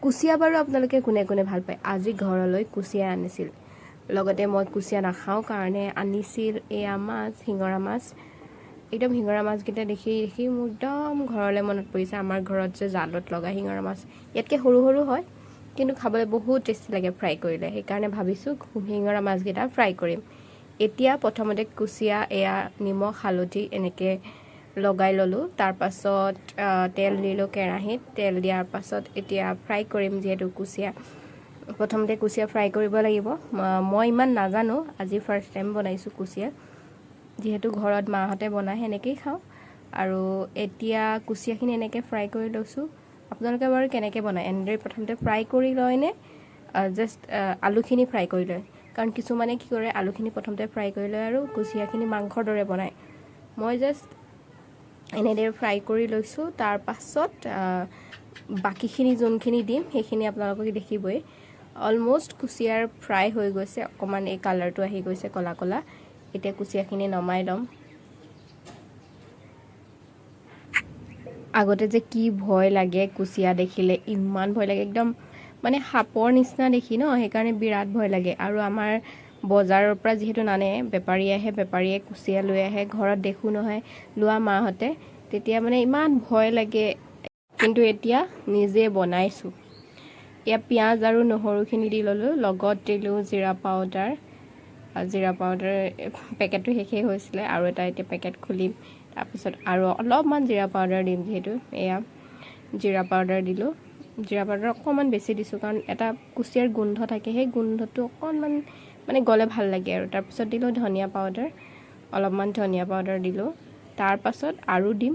কুচিয়া বাৰু আপোনালোকে কোনে কোনে ভাল পায় আজি ঘৰলৈ কুচিয়া আনিছিল লগতে মই কুচিয়া নাখাওঁ কাৰণে আনিছিল এয়া মাছ শিঙৰা মাছ একদম শিঙৰা মাছকেইটা দেখি দেখি মোৰ একদম ঘৰলৈ মনত পৰিছে আমাৰ ঘৰত যে জালত লগা শিঙৰা মাছ ইয়াতকৈ সৰু সৰু হয় কিন্তু খাবলৈ বহুত টেষ্টি লাগে ফ্ৰাই কৰিলে সেইকাৰণে ভাবিছোঁ শিঙৰা মাছকেইটা ফ্ৰাই কৰিম এতিয়া প্ৰথমতে কুচিয়া এয়া নিমখ হালধি এনেকৈ লগাই ললোঁ তাৰ পাছত তেল দিলোঁ কেৰাহীত তেল দিয়াৰ পাছত এতিয়া ফ্ৰাই কৰিম যেহেতু কুচিয়া প্ৰথমতে কুচিয়া ফ্ৰাই কৰিব লাগিব মই ইমান নাজানো আজি ফাৰ্ষ্ট টাইম বনাইছোঁ কুচিয়া যেহেতু ঘৰত মাহঁতে বনায় সেনেকৈয়ে খাওঁ আৰু এতিয়া কুচিয়াখিনি এনেকৈ ফ্ৰাই কৰি লৈছোঁ আপোনালোকে বাৰু কেনেকৈ বনায় এনেদৰে প্ৰথমতে ফ্ৰাই কৰি লয়নে জাষ্ট আলুখিনি ফ্ৰাই কৰি লয় কাৰণ কিছুমানে কি কৰে আলুখিনি প্ৰথমতে ফ্ৰাই কৰি লয় আৰু কুচিয়াখিনি মাংসৰ দৰে বনায় মই জাষ্ট এনেদৰে ফ্ৰাই কৰি লৈছোঁ তাৰ পাছত বাকীখিনি যোনখিনি দিম সেইখিনি আপোনালোকে দেখিবই অলমোষ্ট কুচিয়াৰ ফ্ৰাই হৈ গৈছে অকণমান এই কালাৰটো আহি গৈছে কলা কলা এতিয়া কুচিয়াখিনি নমাই ল'ম আগতে যে কি ভয় লাগে কুচিয়া দেখিলে ইমান ভয় লাগে একদম মানে সাপৰ নিচিনা দেখি ন সেইকাৰণে বিৰাট ভয় লাগে আৰু আমাৰ বজাৰৰ পৰা যিহেতু নানে বেপাৰী আহে বেপাৰীয়ে কুচিয়া লৈ আহে ঘৰত দেখোঁ নহয় লোৱা মাহঁতে তেতিয়া মানে ইমান ভয় লাগে কিন্তু এতিয়া নিজে বনাইছোঁ এয়া পিঁয়াজ আৰু নহৰুখিনি দি ল'লোঁ লগত দিলোঁ জিৰা পাউডাৰ পেকেটটো শেষেই হৈছিলে আৰু এটা এতিয়া পেকেট খুলিম তাৰপিছত আৰু অলপমান জিৰা পাউডাৰ দিম যিহেতু এয়া জিৰা পাউডাৰ দিলোঁ জিৰা পাউডাৰ অকণমান বেছি দিছোঁ কাৰণ এটা কুচিয়াৰ গোন্ধ থাকে সেই গোন্ধটো অকণমান মানে গ'লে ভাল লাগে আৰু তাৰপিছত দিলোঁ ধনিয়া পাউডাৰ অলপমান ধনিয়া পাউডাৰ দিলোঁ তাৰ পাছত আৰু দিম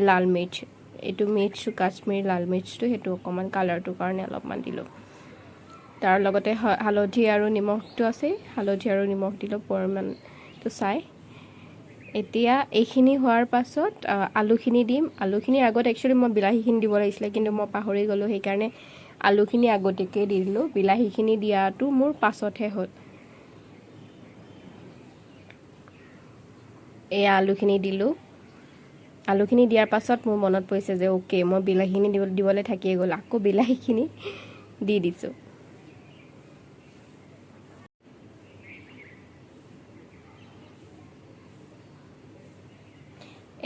লাল মিৰ্চ এইটো মিৰ্চটো কাশ্মীৰ লাল মিৰ্চটো সেইটো অকণমান কালাৰটোৰ কাৰণে অলপমান দিলোঁ তাৰ লগতে হালধি আৰু নিমখটো আছেই হালধি আৰু নিমখ দিলোঁ পৰিমাণটো চাই এতিয়া এইখিনি হোৱাৰ পাছত আলুখিনি দিম আলুখিনিৰ আগত একচুৱেলি মই বিলাহীখিনি দিব লাগিছিলে কিন্তু মই পাহৰি গ'লোঁ সেইকাৰণে আলুখিনি আগতীয়াকৈ দি দিলোঁ বিলাহীখিনি দিয়াটো মোৰ পাছতহে হ'ল এয়া আলুখিনি দিলোঁ আলুখিনি দিয়াৰ পাছত মোৰ মনত পৰিছে যে অ'কে মই বিলাহীখিনি দিবলৈ থাকিয়ে গ'ল আকৌ বিলাহীখিনি দি দিছোঁ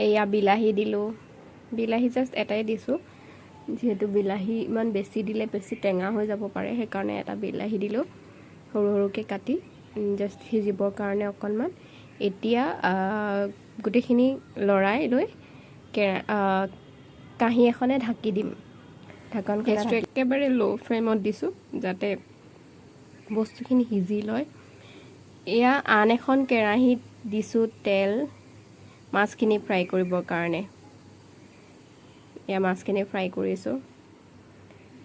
এয়া বিলাহী দিলোঁ বিলাহী জাষ্ট এটাই দিছোঁ যিহেতু বিলাহী ইমান বেছি দিলে বেছি টেঙা হৈ যাব পাৰে সেইকাৰণে এটা বিলাহী দিলোঁ সৰু সৰুকৈ কাটি জাষ্ট সিজিবৰ কাৰণে অকণমান এতিয়া গোটেইখিনি লৰাই লৈ কাঁহী এখনে ঢাকি দিম ঢাকন গেছটো একেবাৰে ল' ফ্লেমত দিছোঁ যাতে বস্তুখিনি সিজি লয় এয়া আন এখন কেৰাহীত দিছোঁ তেল মাছখিনি ফ্ৰাই কৰিবৰ কাৰণে এয়া মাছখিনি ফ্ৰাই কৰিছোঁ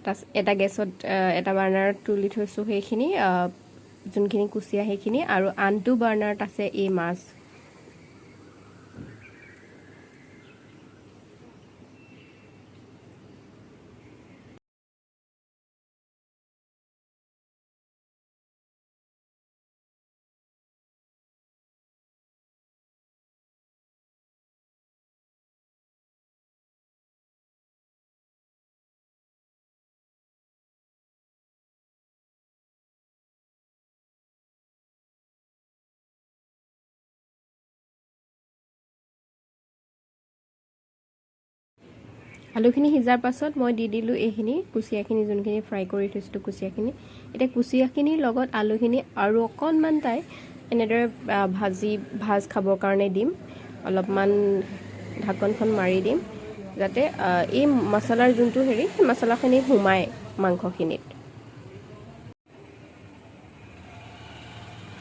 তাৰপিছত এটা গেছত এটা বাৰ্ণাৰত তুলি থৈছোঁ সেইখিনি যোনখিনি কুচিয়া সেইখিনি আৰু আনটো বাৰ্ণাৰত আছে এই মাছ আলুখিনি সিজাৰ পাছত মই দি দিলোঁ এইখিনি কুচিয়াখিনি যোনখিনি ফ্ৰাই কৰি থৈছিলোঁ কুচিয়াখিনি এতিয়া কুচিয়াখিনিৰ লগত আলুখিনি আৰু অকণমান এনেদৰে ভাজ খাবৰ কাৰণে দিম অলপমান ঢাকনখন মাৰি দিম যাতে এই মছলাৰ যোনটো মছলাখিনি সোমায় মাংসখিনিত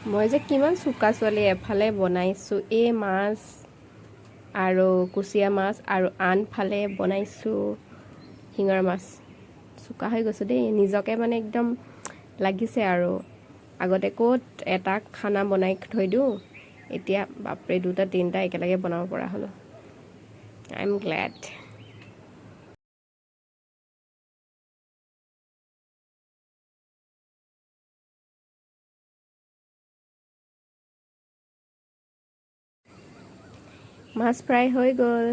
মই যে কিমান চোকা ছোৱালী এফালে বনাইছোঁ এই মাছ আৰু কুচিয়া মাছ আৰু আনফালে বনাইছোঁ শিঙৰা মাছ চোকা হৈ গৈছোঁ দেই নিজকে মানে একদম লাগিছে আৰু আগতে ক'ত এটা খানা বনাই থৈ দিওঁ এতিয়া বাপৰে দুটা তিনিটা একেলগে বনাব পৰা হ'লোঁ আই এম গ্লেড মাছ ফ্ৰাই হৈ গ'ল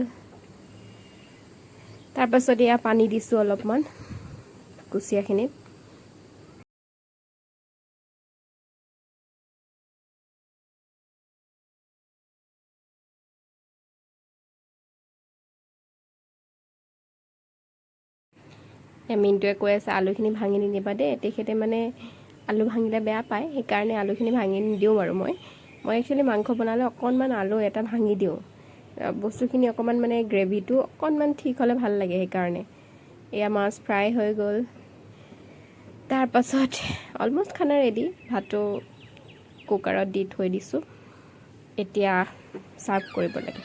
তাৰপাছত এয়া পানী দিছোঁ অলপমান কুচিয়াখিনিত। মিনটোৱে কৈ আছে আলুখিনি ভাঙি নিদিবা দেই, তেখেতে মানে আলু ভাঙিলে বেয়া পায়, সেইকাৰণে আলুখিনি ভাঙি নিদিওঁ আৰু মই একচুৱেলি মাংস বনালে অকণমান আলু এটা ভাঙি দিওঁ, বস্তুখিনি অকণমান মানে গ্ৰেভিটো অকণমান ঠিক হ'লে ভাল লাগে সেইকাৰণে। এয়া মাছ ফ্ৰাই হৈ গ'ল, তাৰপাছত অলমষ্ট খানা ৰেডি, ভাতটো কুকাৰত দি থৈ দিছোঁ, এতিয়া ছাৰ্ভ কৰিব লাগে।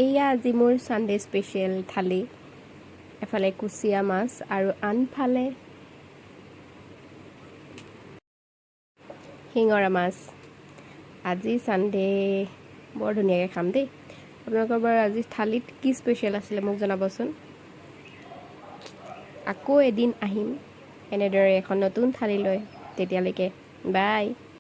এয়া আজি মোৰ ছানডে স্পেচিয়েল থালি, এফালে কুচিয়া মাছ আৰু আনফালে শিঙৰা মাছ। আজি ছানডে বৰ ধুনীয়াকৈ খাম দেই। আপোনালোকৰ বাৰু আজি থালিত কি স্পেচিয়েল আছিলে মোক জনাবচোন। আকৌ এদিন আহিম এনেদৰে এখন নতুন থালি লৈ, তেতিয়ালৈকে বাই।